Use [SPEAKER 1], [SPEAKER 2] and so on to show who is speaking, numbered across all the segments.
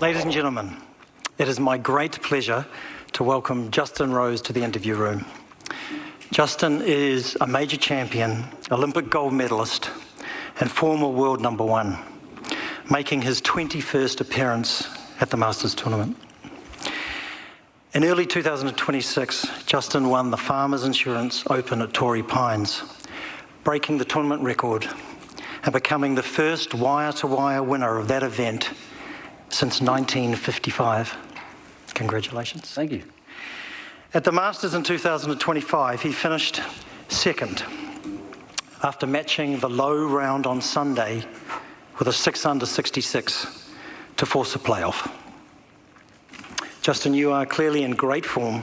[SPEAKER 1] Ladies and gentlemen, it is my great pleasure to welcome Justin Rose to the interview room. Justin is a major champion, Olympic gold medalist, and former world #1, making his 21st appearance at the Masters tournament. In early 2026, Justin won the Farmers Insurance Open at Torrey Pines, breaking the tournament record and becoming the first wire-to-wire winner of that event since 1955. Congratulations.
[SPEAKER 2] Thank you.
[SPEAKER 1] At the Masters in 2025, he finished second after matching the low round on Sunday with a 6 under 66 to force a playoff. Justin, you are clearly in great form.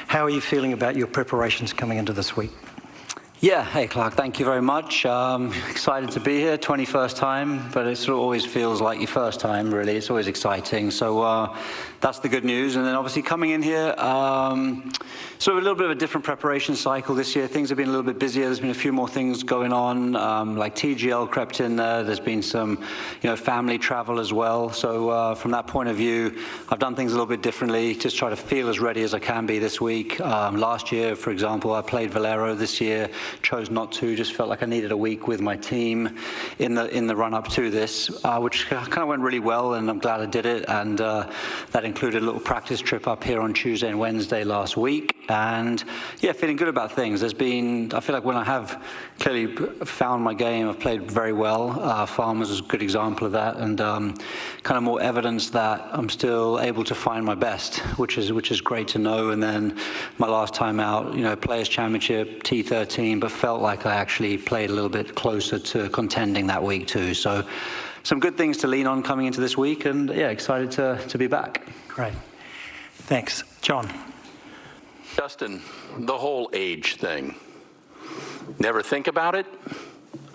[SPEAKER 1] How are you feeling about your preparations coming into this week?
[SPEAKER 2] Yeah, hey Clark, thank you very much. Excited to be here, 21st time, but it sort of always feels like your first time, really. It's always exciting. So that's the good news. And then obviously coming in here, sort of a little bit of a different preparation cycle this year. Things have been a little bit busier. There's been a few more things going on, like TGL crept in there. There's been some, family travel as well. So from that point of view, I've done things a little bit differently, just try to feel as ready as I can be this week. Last year, for example, I played Valero. This year, chose not to, just felt like I needed a week with my team in the run-up to this, which kind of went really well, and I'm glad I did it. And that included a little practice trip up here on Tuesday and Wednesday last week. And yeah, feeling good about things. I feel like when I have clearly found my game, I've played very well. Farmers is a good example of that, and kind of more evidence that I'm still able to find my best, which is great to know. And then my last time out, Players Championship, T13, but felt like I actually played a little bit closer to contending that week too. So some good things to lean on coming into this week, and yeah, excited to be back.
[SPEAKER 1] Great. Thanks. John.
[SPEAKER 3] Justin, the whole age thing. Never think about it?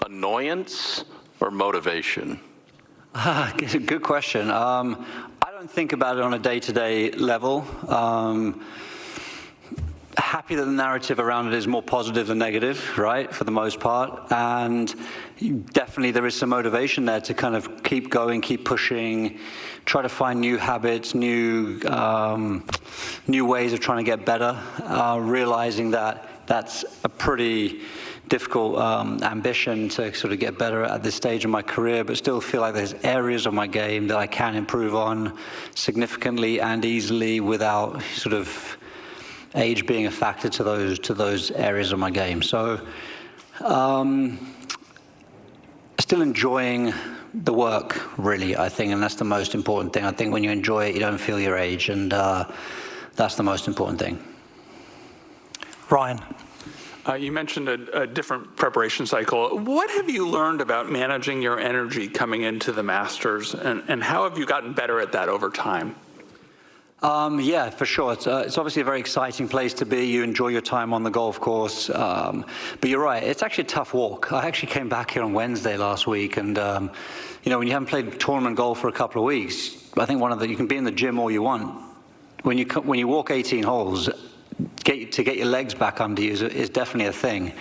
[SPEAKER 3] Annoyance or motivation?
[SPEAKER 2] Good question. I don't think about it on a day-to-day level. Happy that the narrative around it is more positive than negative, right, for the most part. And definitely there is some motivation there to kind of keep going, keep pushing, try to find new habits, new ways of trying to get better, realizing that that's a pretty difficult ambition to sort of get better at this stage of my career, but still feel like there's areas of my game that I can improve on significantly and easily without sort of age being a factor to those areas of my game. So still enjoying the work, really, I think, and that's the most important thing. I think when you enjoy it, you don't feel your age, and that's the most important thing.
[SPEAKER 1] Ryan.
[SPEAKER 4] You mentioned a different preparation cycle. What have you learned about managing your energy coming into the Masters, and how have you gotten better at that over time?
[SPEAKER 2] Yeah, for sure. It's obviously a very exciting place to be. You enjoy your time on the golf course. But you're right, it's actually a tough walk. I actually came back here on Wednesday last week, and when you haven't played tournament golf for a couple of weeks, I think you can be in the gym all you want. When you walk 18 holes, to get your legs back under you is definitely a thing.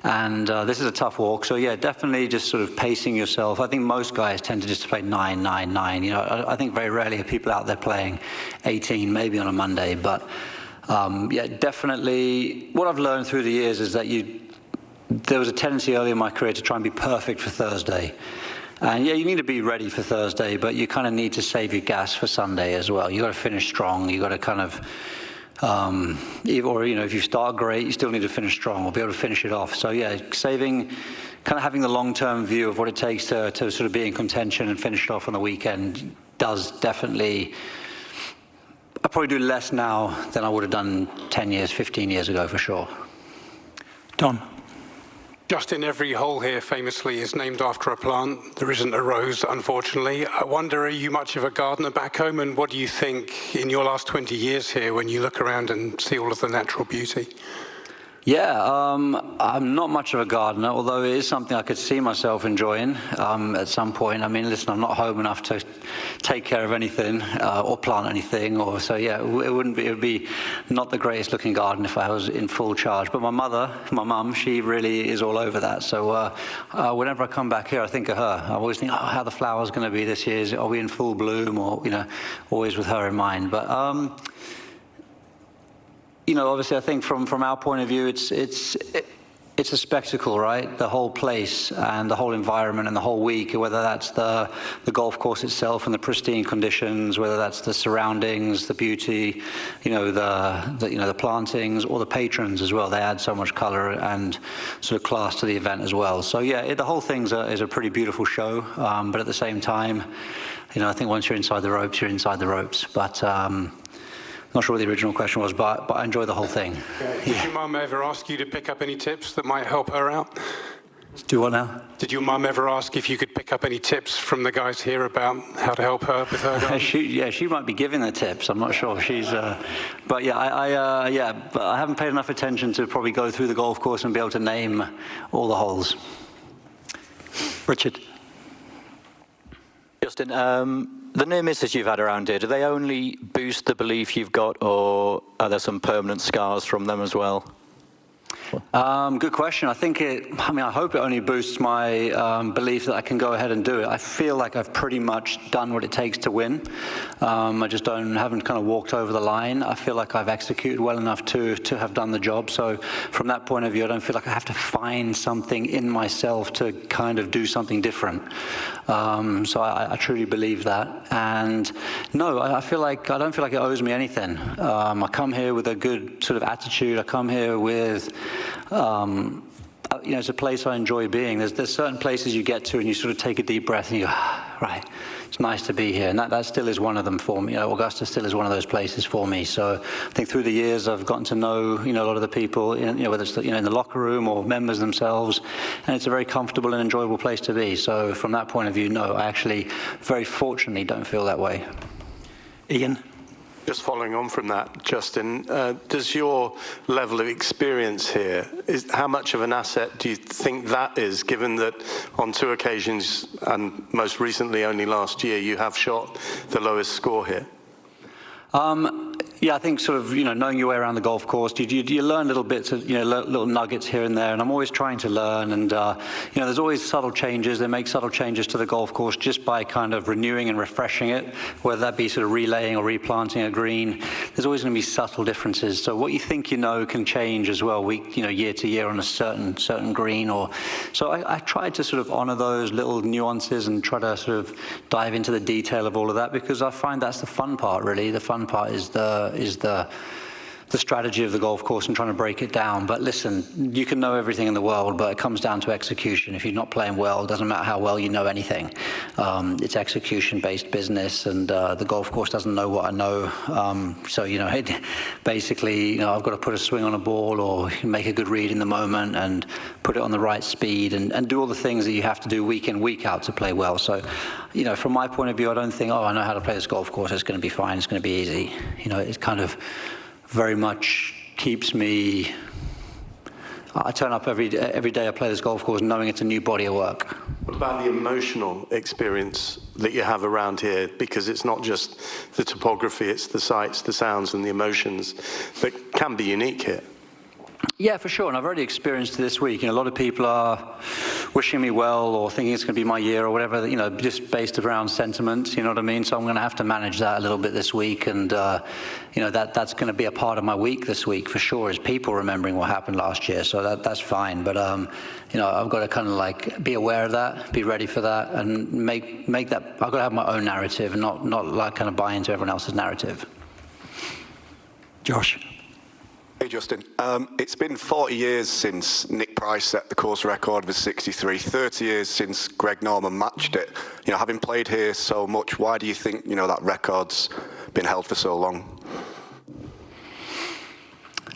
[SPEAKER 2] And this is a tough walk, so yeah, definitely just sort of pacing yourself. I think most guys tend to just play 9, 9, 9. I think very rarely are people out there playing 18, maybe on a Monday. But yeah, definitely what I've learned through the years is that there was a tendency early in my career to try and be perfect for Thursday. And yeah, you need to be ready for Thursday, but you kind of need to save your gas for Sunday as well. You got to finish strong. You got to kind of if you start great, you still need to finish strong or be able to finish it off. So yeah, kind of having the long-term view of what it takes to sort of be in contention and finish it off on the weekend does definitely. I probably do less now than I would have done 10 years, 15 years ago for sure.
[SPEAKER 1] Don.
[SPEAKER 5] Justin, every hole here famously is named after a plant. There isn't a rose, unfortunately. I wonder, are you much of a gardener back home? And what do you think in your last 20 years here when you look around and see all of the natural beauty?
[SPEAKER 2] Yeah, I'm not much of a gardener, although it is something I could see myself enjoying at some point. I mean, listen, I'm not home enough to take care of anything or plant anything, so yeah, it would be not the greatest looking garden if I was in full charge. But my mum, she really is all over that. So whenever I come back here, I think of her. I always think, oh, how the flower's going to be this year. Are we in full bloom? Or, always with her in mind. But obviously, I think from our point of view, it's a spectacle, right? The whole place and the whole environment and the whole week, whether that's the golf course itself and the pristine conditions, whether that's the surroundings, the beauty, the plantings, or the patrons as well. They add so much color and sort of class to the event as well. So yeah, the whole thing is a pretty beautiful show. But at the same time, I think once you're inside the ropes, you're inside the ropes. But not sure what the original question was, but I enjoy the whole thing.
[SPEAKER 5] Did your mum ever ask you to pick up any tips that might help her out?
[SPEAKER 2] Do what now?
[SPEAKER 5] Did your mum ever ask if you could pick up any tips from the guys here about how to help her with her garden?
[SPEAKER 2] She might be giving the tips. I'm not sure. She's, but yeah, but I haven't paid enough attention to probably go through the golf course and be able to name all the holes.
[SPEAKER 1] Richard.
[SPEAKER 6] Justin, the near misses you've had around here, do they only boost the belief you've got, or are there some permanent scars from them as well?
[SPEAKER 2] Good question. I hope it only boosts my belief that I can go ahead and do it. I feel like I've pretty much done what it takes to win. I just haven't kind of walked over the line. I feel like I've executed well enough to have done the job. So from that point of view, I don't feel like I have to find something in myself to kind of do something different. So I truly believe that. And no, I don't feel like it owes me anything. I come here with a good sort of attitude. I come here with it's a place I enjoy being. There's certain places you get to and you sort of take a deep breath and you go, right, it's nice to be here. And that still is one of them for me. Augusta still is one of those places for me. So I think through the years I've gotten to know, a lot of the people, whether it's, in the locker room or members themselves, and it's a very comfortable and enjoyable place to be. So from that point of view, no, I actually very fortunately don't feel that way.
[SPEAKER 1] Ian?
[SPEAKER 7] Just following on from that, Justin, does your level of experience here, how much of an asset do you think that is, given that on 2 occasions, and most recently only last year, you have shot the lowest score here?
[SPEAKER 2] Yeah, I think sort of, knowing your way around the golf course, you learn little bits of, little nuggets here and there, and I'm always trying to learn, and, there's always subtle changes. They make subtle changes to the golf course just by kind of renewing and refreshing it, whether that be sort of relaying or replanting a green. There's always going to be subtle differences. So what you think can change as well, year to year on a certain green. So I try to sort of honor those little nuances and try to sort of dive into the detail of all of that, because I find that's the fun part, really. The fun part is the strategy of the golf course and trying to break it down. But listen, you can know everything in the world, but it comes down to execution. If you're not playing well, it doesn't matter how well you know anything. It's execution-based business, and the golf course doesn't know what I know. Basically, I've got to put a swing on a ball or make a good read in the moment and put it on the right speed and do all the things that you have to do week in, week out to play well. So, from my point of view, I don't think, I know how to play this golf course, it's going to be fine, it's going to be easy. It kind of very much keeps me. I turn up every day I play this golf course knowing it's a new body of work.
[SPEAKER 7] What about the emotional experience that you have around here? Because it's not just the topography, it's the sights, the sounds, and the emotions that can be unique here.
[SPEAKER 2] Yeah, for sure, and I've already experienced it this week. A lot of people are wishing me well or thinking it's going to be my year or whatever, just based around sentiment, you know what I mean? So I'm going to have to manage that a little bit this week, and, that's going to be a part of my week this week, for sure, is people remembering what happened last year, so that's fine. But, I've got to kind of be aware of that, be ready for that, and make that, I've got to have my own narrative and not kind of buy into everyone else's narrative.
[SPEAKER 1] Josh?
[SPEAKER 8] Hey Justin, it's been 40 years since Nick Price set the course record with 63, 30 years since Greg Norman matched it. Having played here so much, why do you think, that record's been held for so long?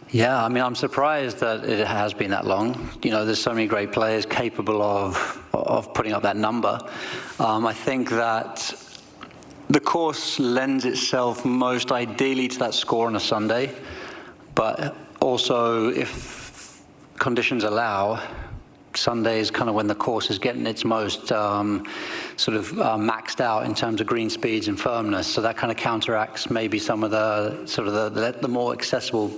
[SPEAKER 2] Yeah, I'm surprised that it has been that long. There's so many great players capable of putting up that number. I think that the course lends itself most ideally to that score on a Sunday. But also, if conditions allow, Sunday is kind of when the course is getting its most maxed out in terms of green speeds and firmness. So that kind of counteracts maybe some of the more accessible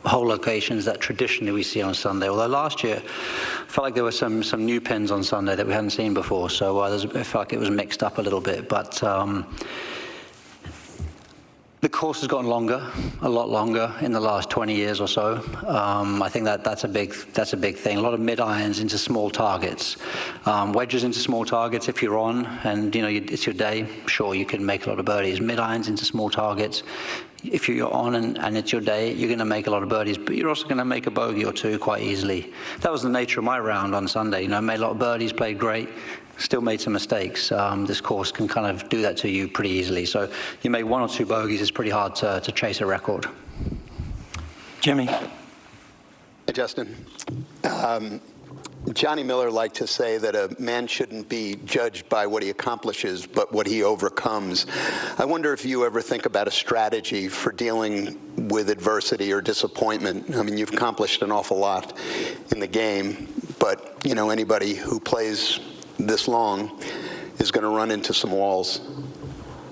[SPEAKER 2] hole locations that traditionally we see on Sunday. Although last year, I felt like there were some new pins on Sunday that we hadn't seen before. So I felt like it was mixed up a little bit. But the course has gotten longer, a lot longer in the last 20 years or so. I think that's a big thing. A lot of mid-irons into small targets, wedges into small targets. If you're on and it's your day, sure, you can make a lot of birdies. Mid-irons into small targets. If you're on and it's your day, you're going to make a lot of birdies, but you're also going to make a bogey or two quite easily. That was the nature of my round on Sunday. I made a lot of birdies, played great. Still made some mistakes. This course can kind of do that to you pretty easily. So you make one or two bogeys, it's pretty hard to chase a record.
[SPEAKER 1] Jimmy.
[SPEAKER 9] Hey, Justin. Johnny Miller liked to say that a man shouldn't be judged by what he accomplishes, but what he overcomes. I wonder if you ever think about a strategy for dealing with adversity or disappointment. I mean, you've accomplished an awful lot in the game, but anybody who plays this long is going to run into some walls.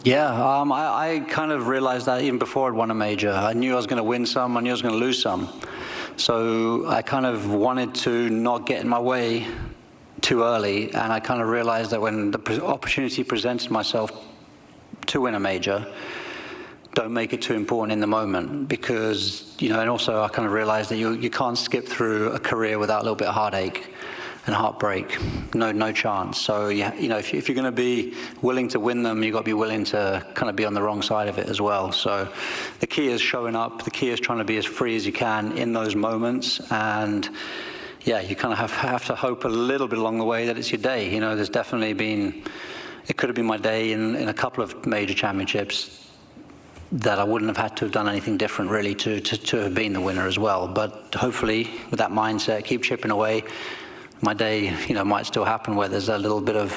[SPEAKER 2] Yeah, I kind of realized that even before I'd won a major. I knew I was going to win some, I knew I was going to lose some. So I kind of wanted to not get in my way too early, and I kind of realized that when the opportunity presented myself to win a major, don't make it too important in the moment, because, and also I kind of realized that you can't skip through a career without a little bit of heartache and heartbreak. No chance. So if you're going to be willing to win them, you've got to be willing to kind of be on the wrong side of it as well. So the key is showing up. The key is trying to be as free as you can in those moments. And yeah, you kind of have to hope a little bit along the way that it's your day. There's definitely it could have been my day in a couple of major championships that I wouldn't have had to have done anything different really to have been the winner as well. But hopefully with that mindset, keep chipping away. My day, might still happen where there's a little bit of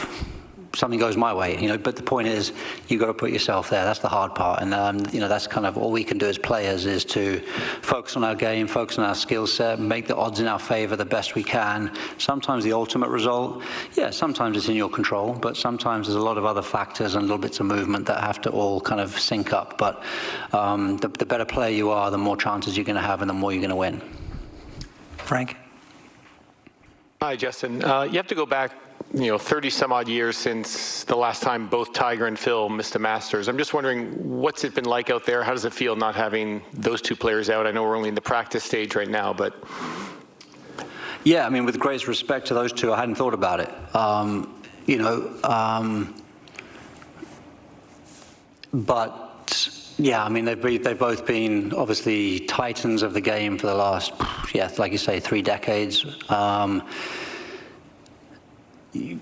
[SPEAKER 2] something goes my way, but the point is you've got to put yourself there. That's the hard part. And, that's kind of all we can do as players is to focus on our game, focus on our skill set, make the odds in our favor the best we can. Sometimes the ultimate result, sometimes it's in your control, but sometimes there's a lot of other factors and little bits of movement that have to all kind of sync up. But the better player you are, the more chances you're going to have and the more you're going to win.
[SPEAKER 1] Frank.
[SPEAKER 10] Hi, Justin. You have to go back, 30 some odd years since the last time both Tiger and Phil missed the Masters. I'm just wondering, what's it been like out there? How does it feel not having those two players out? I know we're only in the practice stage right now, but.
[SPEAKER 2] Yeah, I mean, with great respect to those two, I hadn't thought about it. But yeah, I mean, they've both been obviously titans of the game for the last, like you say, 3 decades.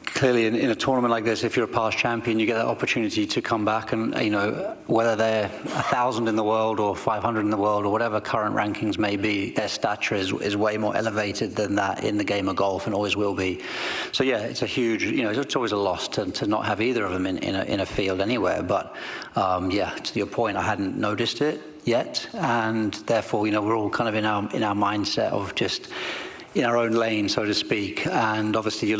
[SPEAKER 2] Clearly, in a tournament like this, if you're a past champion, you get that opportunity to come back and, whether they're 1,000 in the world or 500 in the world or whatever current rankings may be, their stature is way more elevated than that in the game of golf and always will be. So yeah, it's a huge, it's always a loss to not have either of them in a field anywhere. But to your point, I hadn't noticed it yet, and therefore, we're all kind of in our mindset of just in our own lane, so to speak. And obviously you're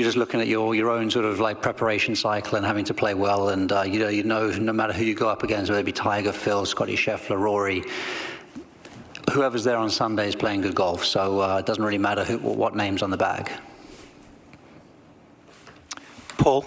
[SPEAKER 2] just looking at your own sort of like preparation cycle and having to play well. And no matter who you go up against, whether it be Tiger, Phil, Scotty Scheffler, Rory, whoever's there on Sunday is playing good golf. So it doesn't really matter what name's on the bag.
[SPEAKER 1] Paul.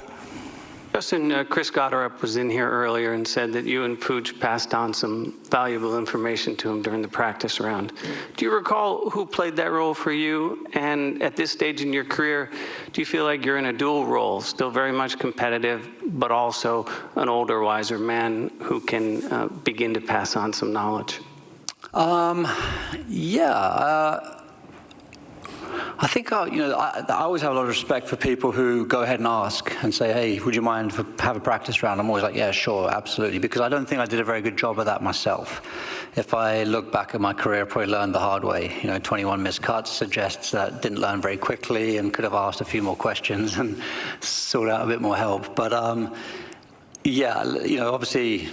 [SPEAKER 11] Justin, Chris Gotterup was in here earlier and said that you and Pooch passed on some valuable information to him during the practice round. Do you recall who played that role for you? And at this stage in your career, do you feel like you're in a dual role, still very much competitive, but also an older, wiser man who can begin to pass on some knowledge?
[SPEAKER 2] I think I always have a lot of respect for people who go ahead and ask and say, hey, would you mind have a practice round? I'm always like, yeah, sure, absolutely, because I don't think I did a very good job of that myself. If I look back at my career, I probably learned the hard way. 21 missed cuts suggests that I didn't learn very quickly and could have asked a few more questions and sought out a bit more help. But obviously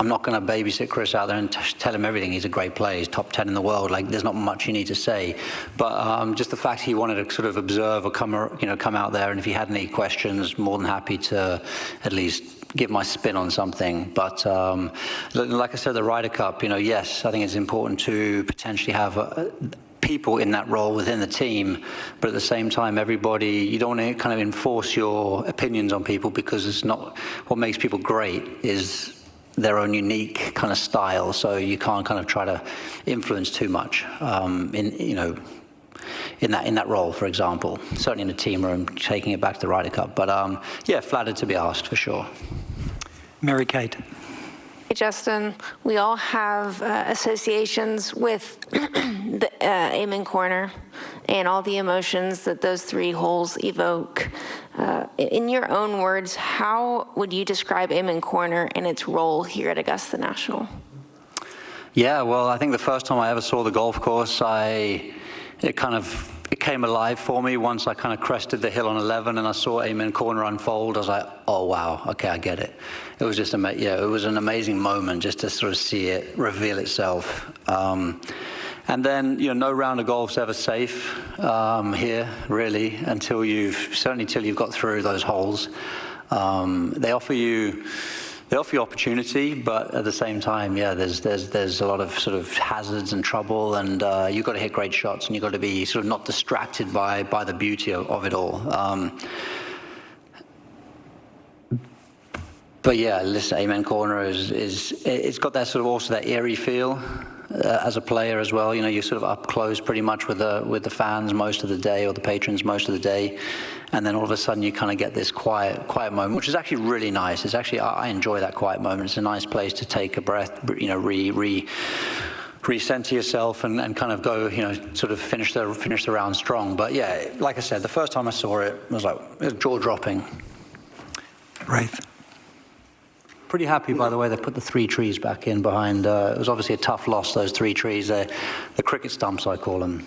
[SPEAKER 2] I'm not going to babysit Chris out there and tell him everything. He's a great player. He's top 10 in the world. Like, there's not much you need to say. But just the fact he wanted to sort of observe or come out there, and if he had any questions, more than happy to at least give my spin on something. But like I said, the Ryder Cup, yes, I think it's important to potentially have people in that role within the team, but at the same time, you don't want to kind of enforce your opinions on people, because it's not what makes people great is their own unique kind of style. So you can't kind of try to influence too much in that role, for example. Certainly in the team room, taking it back to the Ryder Cup. But yeah, flattered to be asked for sure.
[SPEAKER 1] Mary Kate.
[SPEAKER 12] Hey, Justin, we all have associations with the Amen Corner and all the emotions that those 3 holes evoke. In your own words, how would you describe Amen Corner and its role here at Augusta National?
[SPEAKER 2] Yeah, well, I think the first time I ever saw the golf course, it came alive for me once I kind of crested the hill on 11 and I saw Amen Corner unfold. I was like, oh, wow, okay, I get it. It was just it was an amazing moment just to sort of see it reveal itself. And then, no round of golf's ever safe here, really, until you've got through those holes. They offer you opportunity, but at the same time, yeah, there's a lot of sort of hazards and trouble, and you've got to hit great shots, and you've got to be sort of not distracted by the beauty of it all. But yeah, listen, Amen Corner it's got that sort of also that eerie feel as a player as well. You're sort of up close pretty much with the fans most of the day, or the patrons most of the day. And then all of a sudden you kind of get this quiet moment, which is actually really nice. It's actually, I enjoy that quiet moment. It's a nice place to take a breath, recenter yourself and kind of go, sort of finish the round strong. But yeah, like I said, the first time I saw it, it was jaw-dropping.
[SPEAKER 1] Rafe.
[SPEAKER 2] Pretty happy, by the way, they put the 3 trees back in behind. It was obviously a tough loss, those 3 trees. The cricket stumps, I call them,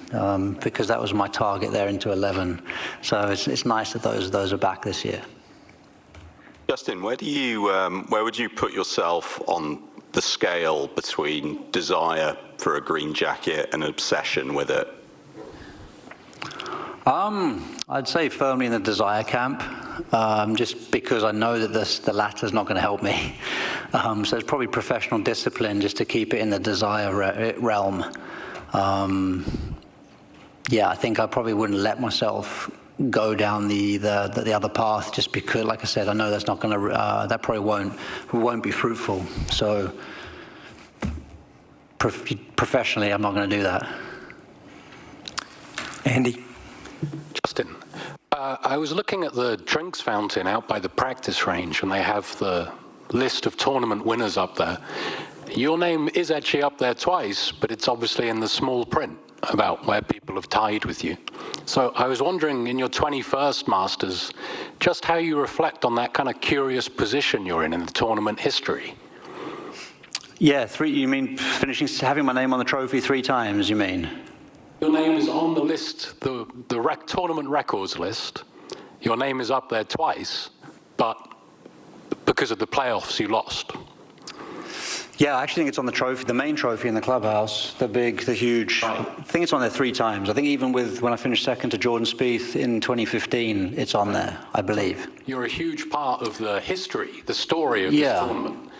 [SPEAKER 2] because that was my target there into 11. So it's nice that those are back this year.
[SPEAKER 7] Justin, where would you put yourself on the scale between desire for a green jacket and obsession with it?
[SPEAKER 2] I'd say firmly in the desire camp, just because I know that the latter's not going to help me. So it's probably professional discipline just to keep it in the desire realm. Yeah, I think I probably wouldn't let myself go down the other path, just because, like I said, I know that's not going to that probably won't be fruitful. So professionally, I'm not going to do that.
[SPEAKER 1] Andy.
[SPEAKER 13] Justin, I was looking at the drinks fountain out by the practice range, and they have the list of tournament winners up there. Your name is actually up there twice, but it's obviously in the small print about where people have tied with you. So I was wondering, in your 21st Masters, just how you reflect on that kind of curious position you're in the tournament history.
[SPEAKER 2] Yeah, you mean having my name on the trophy 3 times, you mean?
[SPEAKER 13] Your name is on the list, the tournament records list. Your name is up there twice, but because of the playoffs, you lost.
[SPEAKER 2] Yeah, I actually think it's on the trophy, the main trophy in the clubhouse, the huge. Right. I think it's on there 3 times. I think even when I finished second to Jordan Spieth in 2015, it's on there, I believe.
[SPEAKER 13] You're a huge part of the history, the story of this tournament.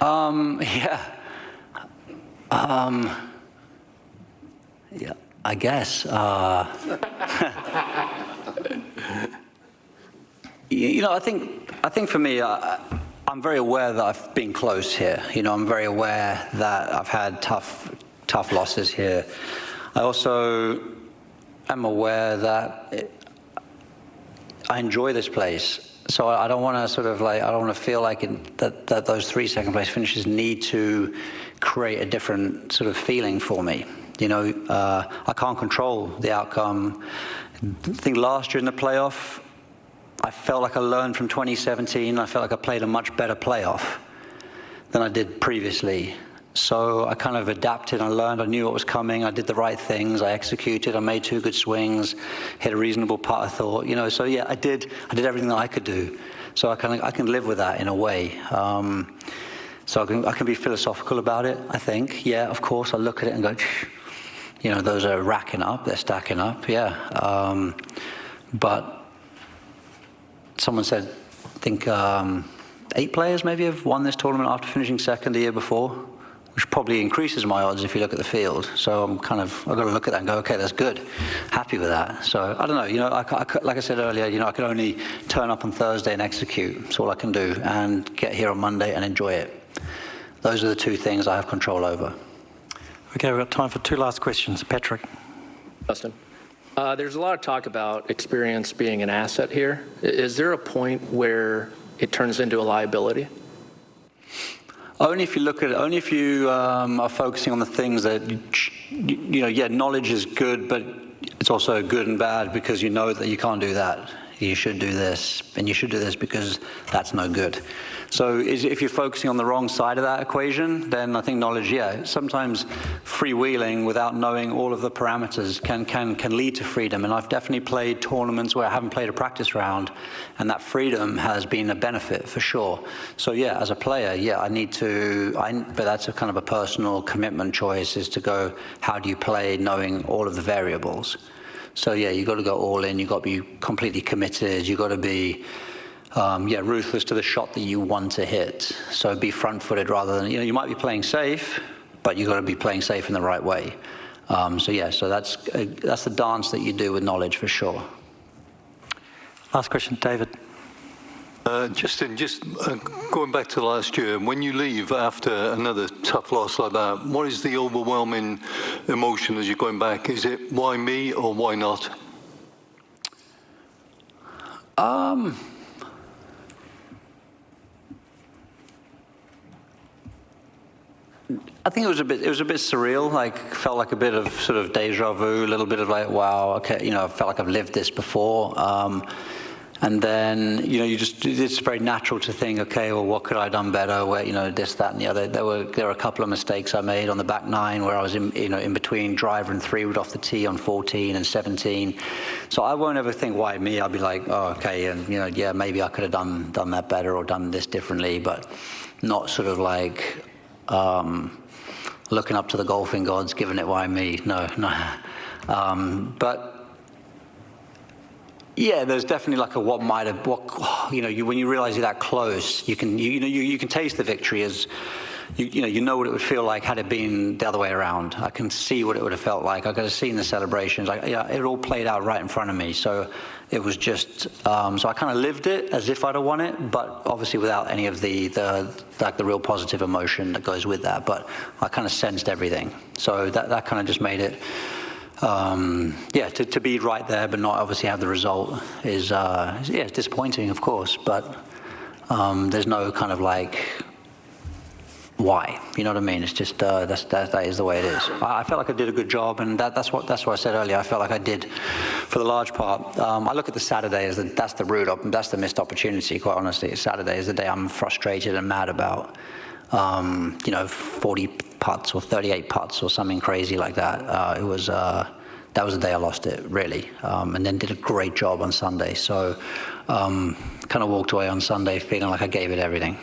[SPEAKER 2] Yeah, I guess. I think for me, I'm very aware that I've been close here. I'm very aware that I've had tough losses here. I also am aware that I enjoy this place. So I don't want to I don't want to feel like that those 3 second place finishes need to create a different sort of feeling for me. I can't control the outcome. I think last year in the playoff, I felt like I learned from 2017. I felt like I played a much better playoff than I did previously. So I kind of adapted. I learned. I knew what was coming. I did the right things. I executed. I made 2 good swings, hit a reasonable putt, I thought. So yeah, I did everything that I could do. So I can live with that in a way. So I can be philosophical about it, I think. Yeah, of course, I look at it and go, you know, those are racking up, they're stacking up, yeah. But someone said, I think 8 players maybe have won this tournament after finishing second the year before, which probably increases my odds if you look at the field. So I've got to look at that and go, okay, that's good. Happy with that. So I don't know, you know, like I said earlier, you know, I can only turn up on Thursday and execute. That's all I can do, and get here on Monday and enjoy it. Those are the 2 things I have control over.
[SPEAKER 1] Okay, we've got time for 2 last questions. Patrick.
[SPEAKER 14] Justin, there's a lot of talk about experience being an asset here. Is there a point where it turns into a liability?
[SPEAKER 2] Only if you look at it, only if you are focusing on the things that, you know, yeah, knowledge is good, but it's also good and bad because you know that you can't do that. You should do this, and you should do this because that's no good. So if you're focusing on the wrong side of that equation, then I think knowledge, yeah, sometimes freewheeling without knowing all of the parameters can lead to freedom. And I've definitely played tournaments where I haven't played a practice round, and that freedom has been a benefit for sure. So yeah, as a player, yeah, I need to, but that's a kind of a personal commitment choice, is to go, how do you play knowing all of the variables? So yeah, you got to go all in. You got to be completely committed. You got to be, ruthless to the shot that you want to hit. So be front-footed rather than, you know, you might be playing safe, but you got to be playing safe in the right way. So that's the dance that you do with knowledge for sure.
[SPEAKER 1] Last question, David.
[SPEAKER 15] Justin, just going back to last year, when you leave after another tough loss like that, what is the overwhelming emotion as you're going back? Is it why me or why not?
[SPEAKER 2] I think it was a bit surreal. Like, felt like a bit of sort of deja vu, a little bit of like, wow, okay, you know, I felt like I've lived this before. And then, you know, it's very natural to think, okay, well, what could I have done better? Where, you know, this, that, and the other. There were a couple of mistakes I made on the back 9 where I was in between driver and 3-wood off the tee on 14 and 17. So I won't ever think, why me? I'll be like, oh, okay, and, you know, yeah, maybe I could have done that better or done this differently, but not sort of like looking up to the golfing gods, giving it why me. No. But yeah, there's definitely like a when you realize you're that close, you can taste the victory as you know what it would feel like had it been the other way around. I can see what it would have felt like. I could have seen the celebrations. It all played out right in front of me. So it was just so I kind of lived it as if I'd have won it, but obviously without any of the real positive emotion that goes with that. But I kind of sensed everything. So that kind of just made it. To be right there but not obviously have the result is it's disappointing, of course, but there's no kind of like why, you know what I mean? It's just that is the way it is. I felt like I did a good job, and that's what I said earlier. I felt like I did for the large part. I look at the Saturday as that's the missed opportunity. Quite honestly, Saturday is the day I'm frustrated and mad about. 40 putts or 38 putts or something crazy like that. That was the day I lost it, really, and then did a great job on Sunday. So kind of walked away on Sunday feeling like I gave it everything.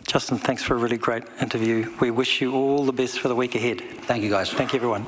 [SPEAKER 1] Justin, thanks for a really great interview. We wish you all the best for the week ahead.
[SPEAKER 2] Thank you, guys.
[SPEAKER 1] Thank you, everyone.